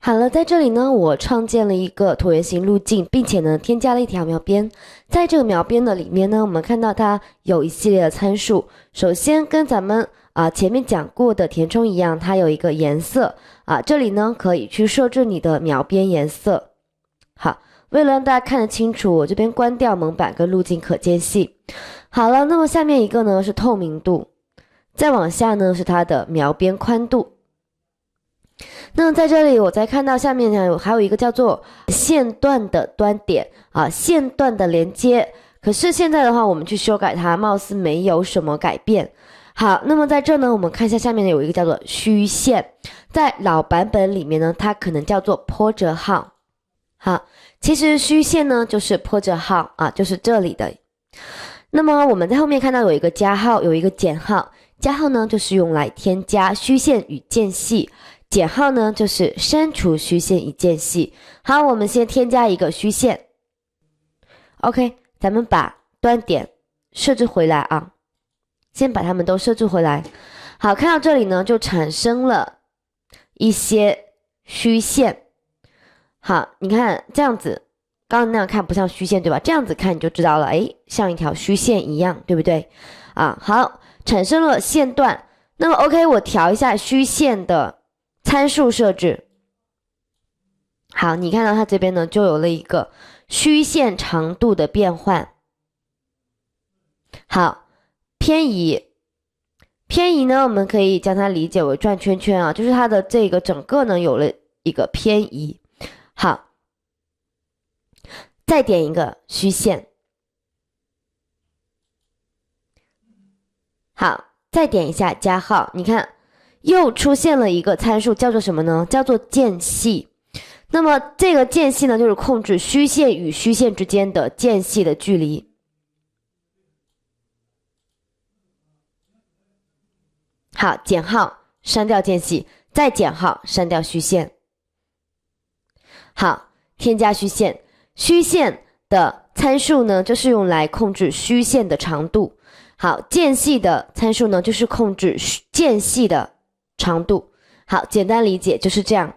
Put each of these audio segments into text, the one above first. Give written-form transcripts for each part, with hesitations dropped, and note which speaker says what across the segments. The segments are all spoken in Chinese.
Speaker 1: 好了，在这里呢，我创建了一个椭圆形路径，并且呢，添加了一条描边。在这个描边的里面呢，我们看到它有一系列的参数。首先跟咱们前面讲过的填充一样，它有一个颜色这里呢可以去设置你的描边颜色。好，为了让大家看得清楚，我这边关掉蒙版跟路径可见系。好了，那么下面一个呢是透明度，再往下呢是它的描边宽度。那么在这里我再看到下面呢还有一个叫做线段的端点线段的连接，可是现在的话我们去修改它，貌似没有什么改变。好，那么在这呢我们看一下下面有一个叫做虚线，在老版本里面呢它可能叫做波折号。好，其实虚线呢就是波折号就是这里的。那么我们在后面看到有一个加号有一个减号，加号呢就是用来添加虚线与间隙，减号呢就是删除虚线与间隙。好，我们先添加一个虚线。OK， 咱们把端点设置回来先把它们都设置回来。好，看到这里呢就产生了一些虚线。好，你看这样子，刚刚那样看不像虚线对吧？这样子看你就知道了，像一条虚线一样，对不对好，产生了线段。那么 OK， 我调一下虚线的参数设置。好，你看到它这边呢就有了一个虚线长度的变换。好，偏移呢我们可以将它理解为转圈圈就是它的这个整个呢有了一个偏移。好，再点一个虚线。好，再点一下加号，你看又出现了一个参数，叫做什么呢？叫做间隙。那么这个间隙呢就是控制虚线与虚线之间的间隙的距离。好，减号删掉间隙，再减号删掉虚线。好，添加虚线。虚线的参数呢就是用来控制虚线的长度。好，间隙的参数呢就是控制间隙的长度。好，简单理解就是这样。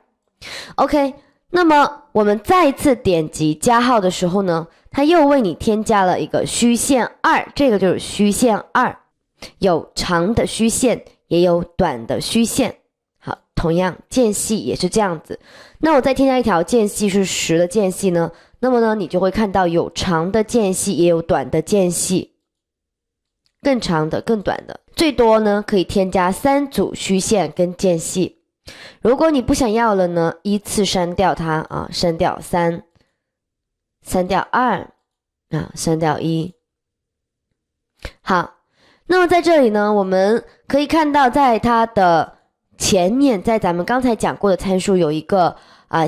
Speaker 1: OK， 那么我们再一次点击加号的时候呢，它又为你添加了一个虚线2，这个就是虚线2，有长的虚线也有短的虚线。好，同样间隙也是这样子。那我再添加一条间隙是10的间隙呢，那么呢你就会看到有长的间隙也有短的间隙，更长的更短的，最多呢可以添加3组虚线跟间隙。如果你不想要了呢，依次删掉它删掉3，删掉2删掉1。好，那么在这里呢我们可以看到在它的前面，在咱们刚才讲过的参数有一个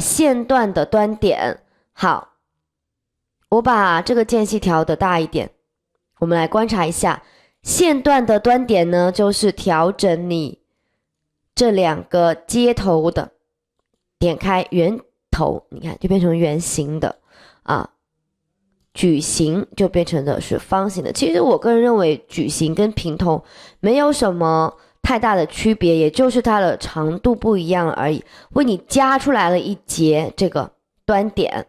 Speaker 1: 线段的端点。好，我把这个间隙调的大一点，我们来观察一下线段的端点呢就是调整你这2个接头的，点开圆头，你看就变成圆形的矩形就变成的是方形的。其实我个人认为矩形跟平头没有什么太大的区别，也就是它的长度不一样而已，为你加出来了一节这个端点。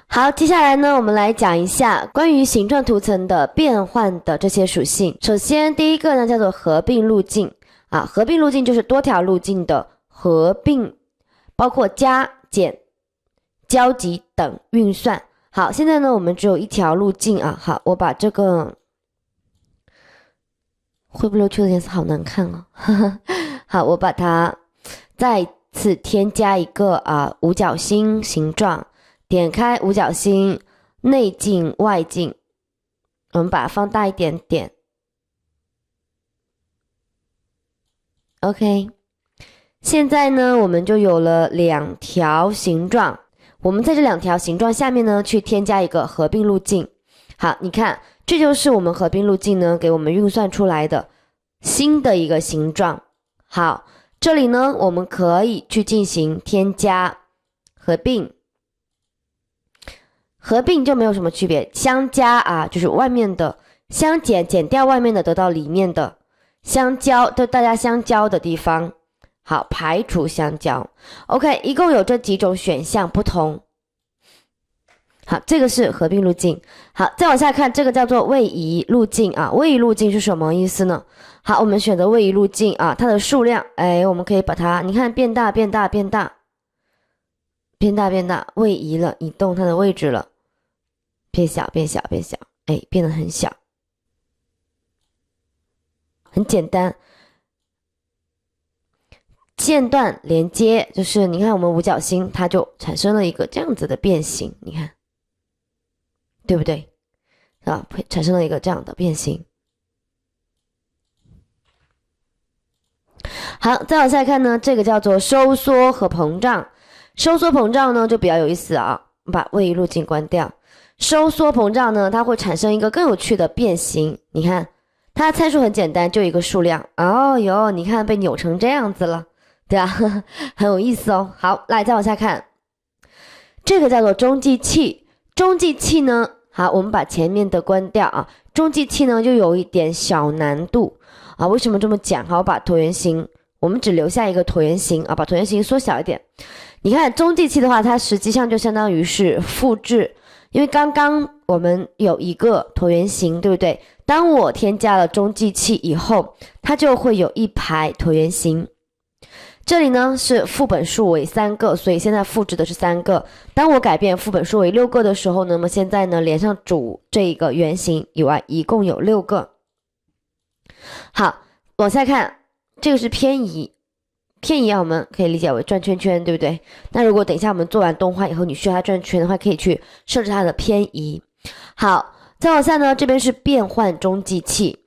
Speaker 1: 好，接下来呢我们来讲一下关于形状图层的变换的这些属性。首先第一个呢叫做合并路径合并路径就是多条路径的合并，包括加减交集等运算。好，现在呢我们只有一条路径好，我把这个会不溜秋的颜色好难看好，我把它再次添加一个五角星形状，点开五角星内径外径，我们把它放大一点点。OK， 现在呢我们就有了2条形状，我们在这2条形状下面呢去添加一个合并路径。好，你看这就是我们合并路径呢给我们运算出来的新的一个形状。好，这里呢我们可以去进行添加合并，合并就没有什么区别，相加就是外面的，相减减掉外面的得到里面的，相交就大家相交的地方好，排除相交。OK， 一共有这几种选项不同。好，这个是合并路径。好，再往下看，这个叫做位移路径啊。位移路径是什么意思呢？好，我们选择位移路径啊，它的数量，我们可以把它，你看变大，变大，变大，变大，变大，位移了，移动它的位置了，变小，变小，变小，变得很小，很简单。线段连接，就是你看我们五角星，它就产生了一个这样子的变形，你看。对不对？啊，产生了一个这样的变形。好，再往下看呢，这个叫做收缩和膨胀。收缩膨胀呢就比较有意思啊，把位移路径关掉。收缩膨胀呢，它会产生一个更有趣的变形。你看，它参数很简单，就一个数量。哦哟，你看被扭成这样子了，对啊，很有意思哦。好，来再往下看，这个叫做中继器。中继器呢，好，我们把前面的关掉啊。中继器呢，就有一点小难度啊。为什么这么讲？好，我把椭圆形，我们只留下一个椭圆形啊，把椭圆形缩小一点。你看中继器的话，它实际上就相当于是复制，因为刚刚我们有一个椭圆形，对不对？当我添加了中继器以后，它就会有一排椭圆形。这里呢是副本数为3个，所以现在复制的是3个。当我改变副本数为6个的时候呢，那么现在呢连上主这一个圆形以外，一共有6个。好，往下看，这个是偏移。偏移啊，我们可以理解为转圈圈，对不对？那如果等一下我们做完动画以后，你需要它转圈的话，可以去设置它的偏移。好，再往下呢，这边是变换中继器。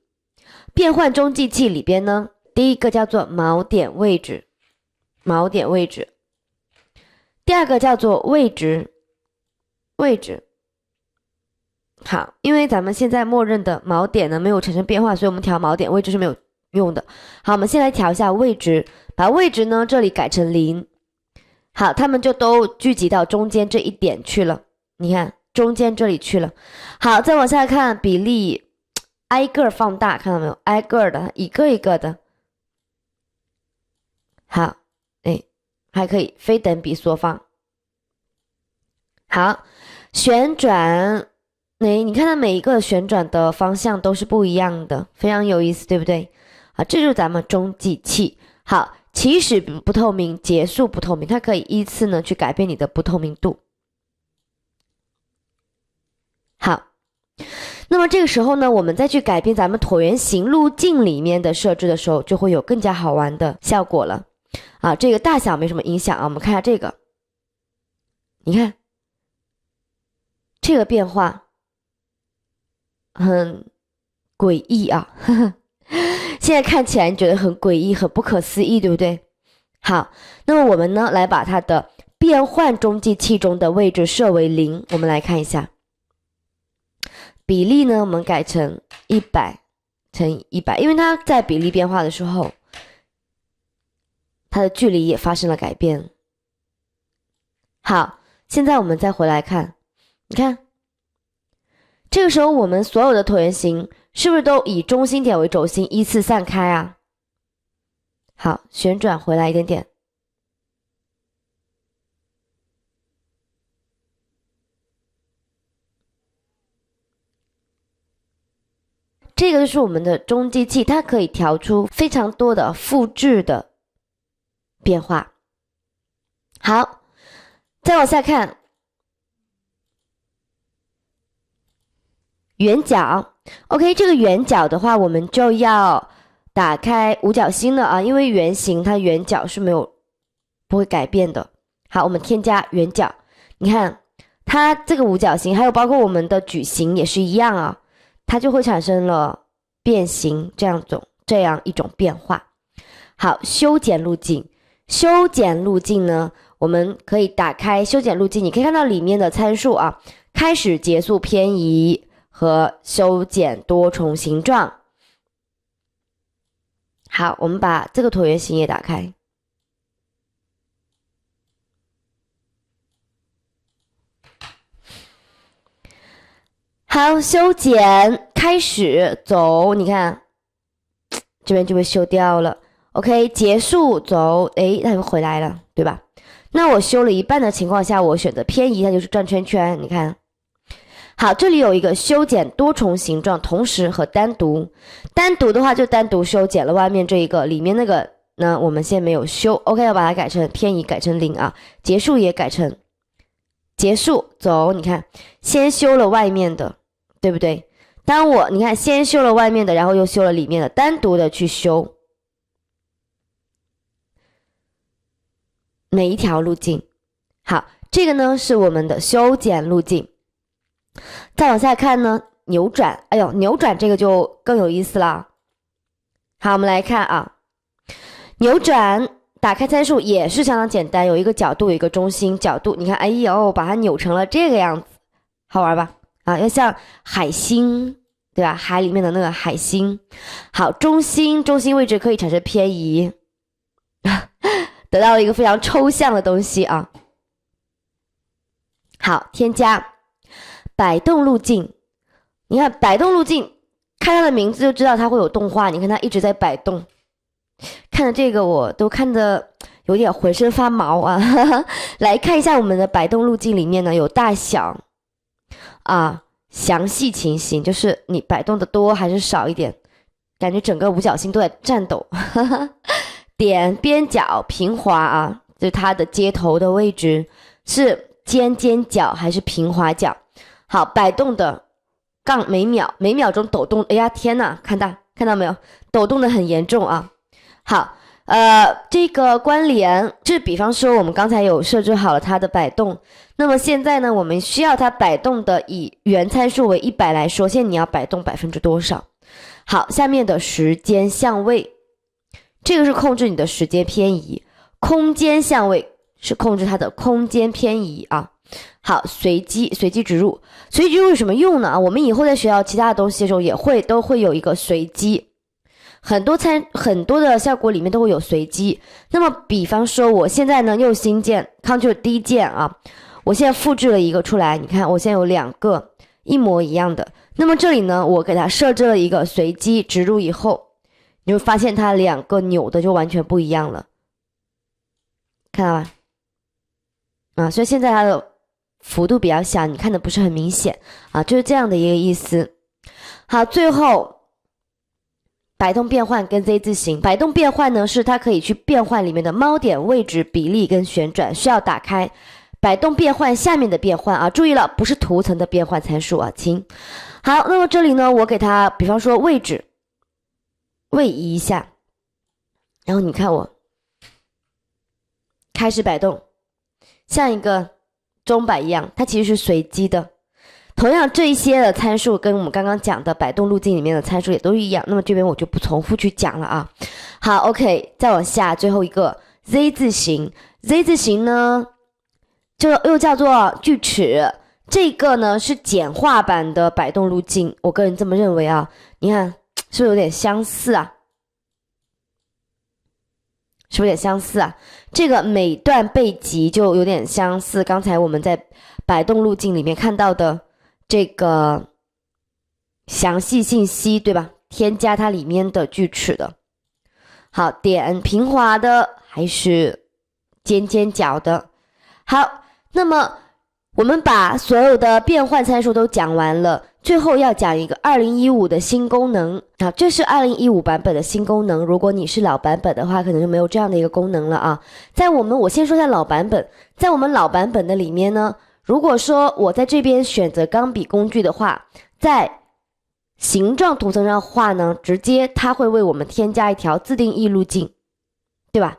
Speaker 1: 变换中继器里边呢，第一个叫做锚点位置。锚点位置，第二个叫做位置。好，因为咱们现在默认的锚点呢没有产生变化，所以我们调锚点位置是没有用的。好，我们先来调一下位置，把位置呢这里改成0。好，它们就都聚集到中间这一点去了。你看中间这里去了。好，再往下看比例，挨个放大，看到没有？挨个的，一个一个的。好。还可以非等比缩放。好，旋转，你看它每一个旋转的方向都是不一样的，非常有意思，对不对？好，这就是咱们中继器。好，起始不透明，结束不透明，它可以依次呢去改变你的不透明度。好，那么这个时候呢，我们再去改变咱们椭圆形路径里面的设置的时候，就会有更加好玩的效果了。啊，这个大小没什么影响啊，我们看一下这个，你看这个变化很诡异啊，呵呵，现在看起来你觉得很诡异，很不可思议，对不对？好，那么我们呢来把它的变换中继器中的位置设为0，我们来看一下比例呢，我们改成100乘以100，因为它在比例变化的时候，它的距离也发生了改变。好，现在我们再回来看，你看，这个时候我们所有的椭圆形是不是都以中心点为轴心依次散开啊？好，旋转回来一点点。这个就是我们的中继器，它可以调出非常多的复制的变化。好，再往下看，圆角。OK， 这个圆角的话，我们就要打开五角星了啊，因为圆形它圆角是不会改变的。好，我们添加圆角，你看它这个五角星，还有包括我们的矩形也是一样啊，它就会产生了变形这样一种变化。好，修剪路径。修剪路径呢，我们可以打开修剪路径，你可以看到里面的参数啊，开始、结束、偏移和修剪多重形状。好，我们把这个椭圆形也打开。好，修剪开始走，你看这边就被修掉了。OK， 结束轴，诶，它又回来了，对吧？那我修了一半的情况下，我选择偏移，它就是转圈圈，你看。好，这里有一个修剪多重形状，同时和单独。单独的话就单独修剪了外面这一个，里面那个呢我们现在没有修。OK， 要把它改成偏移，改成0啊。结束也改成结束走，你看，先修了外面的，对不对？你看先修了外面的，然后又修了里面的，单独的去修每一条路径。好，这个呢是我们的修剪路径。再往下看呢，扭转，哎呦，扭转这个就更有意思了。好，我们来看啊，扭转打开参数也是相当简单，有一个角度，有一个中心角度，你看，哎呦，把它扭成了这个样子，好玩吧？啊，要像海星，对吧？海里面的那个海星。好，中心位置可以产生偏移，得到了一个非常抽象的东西啊。好，添加摆动路径，你看摆动路径，看它的名字就知道它会有动画，你看它一直在摆动，看着这个我都看得有点浑身发毛啊。来看一下我们的摆动路径里面呢，有大小啊，详细情形，就是你摆动的多还是少一点，感觉整个五角星都在颤抖。点边角平滑啊，就是它的接头的位置是尖角还是平滑角。好，摆动的杠每秒钟抖动，哎呀天哪，看到没有，抖动的很严重啊。好，这个关联是比方说我们刚才有设置好了它的摆动，那么现在呢我们需要它摆动的以原参数为100来说，现在你要摆动多少。好，下面的时间相位，这个是控制你的时间偏移，空间相位是控制它的空间偏移啊。好，随机植入有什么用呢？我们以后在学到其他的东西的时候都会有一个随机，很多的效果里面都会有随机。那么比方说我现在呢右心键 Ctrl+D 键啊，我现在复制了一个出来，你看我现在有2个一模一样的，那么这里呢我给它设置了一个随机植入以后，你会发现它2个扭的就完全不一样了，看到吧？啊，所以现在它的幅度比较小，你看的不是很明显啊，就是这样的一个意思。好，最后摆动变换跟 Z 字形，摆动变换呢是它可以去变换里面的猫点位置、比例跟旋转，需要打开摆动变换下面的变换啊，注意了，不是图层的变换参数啊，亲。好，那么这里呢，我给它比方说位置位移一下，然后你看我开始摆动，像一个钟摆一样，它其实是随机的。同样这一些的参数跟我们刚刚讲的摆动路径里面的参数也都一样，那么这边我就不重复去讲了啊。好 OK， 再往下最后一个 Z 字形， Z 字形呢就又叫做锯齿，这个呢是简化版的摆动路径，我个人这么认为啊。你看是不是有点相似啊？是不是有点相似啊？这个每段被集就有点相似，刚才我们在摆动路径里面看到的这个详细信息，对吧？添加它里面的锯齿的。好，点平滑的还是尖角的。好，那么我们把所有的变换参数都讲完了，最后要讲一个2015的新功能啊，这是2015版本的新功能。如果你是老版本的话，可能就没有这样的一个功能了啊。我先说一下老版本，在我们老版本的里面呢，如果说我在这边选择钢笔工具的话，在形状图层上画呢，直接它会为我们添加一条自定义路径，对吧？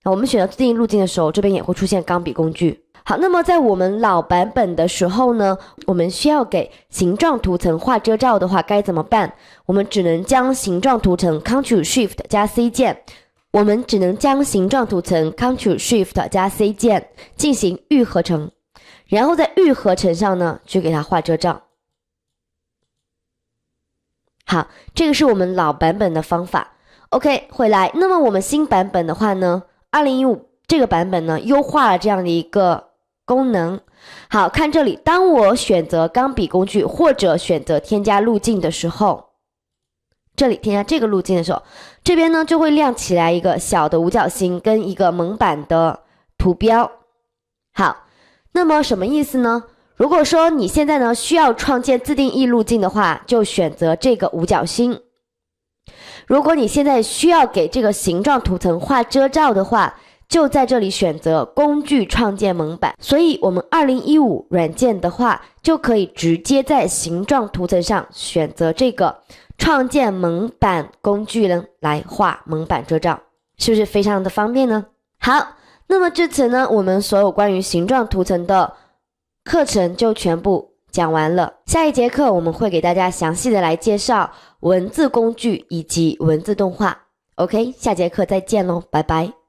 Speaker 1: 我们选择自定义路径的时候，这边也会出现钢笔工具。好，那么在我们老版本的时候呢，我们需要给形状图层画遮罩的话该怎么办？我们只能将形状图层 Ctrl+Shift 加 C 键，我们只能将形状图层 Ctrl+Shift 加 C 键进行预合成，然后在预合成上呢去给它画遮罩。好，这个是我们老版本的方法。OK， 回来，那么我们新版本的话呢，2015这个版本呢优化了这样的一个功能。好，看这里，当我选择钢笔工具或者选择添加路径的时候，这里添加这个路径的时候，这边呢就会亮起来一个小的五角星跟一个蒙版的图标。好，那么什么意思呢？如果说你现在呢需要创建自定义路径的话，就选择这个五角星。如果你现在需要给这个形状图层画遮罩的话，就在这里选择工具创建蒙版。所以我们2015软件的话，就可以直接在形状图层上选择这个创建蒙版工具呢来画蒙版遮罩，是不是非常的方便呢？好，那么至此呢，我们所有关于形状图层的课程就全部讲完了。下一节课我们会给大家详细的来介绍文字工具以及文字动画。OK， 下节课再见喽，拜拜。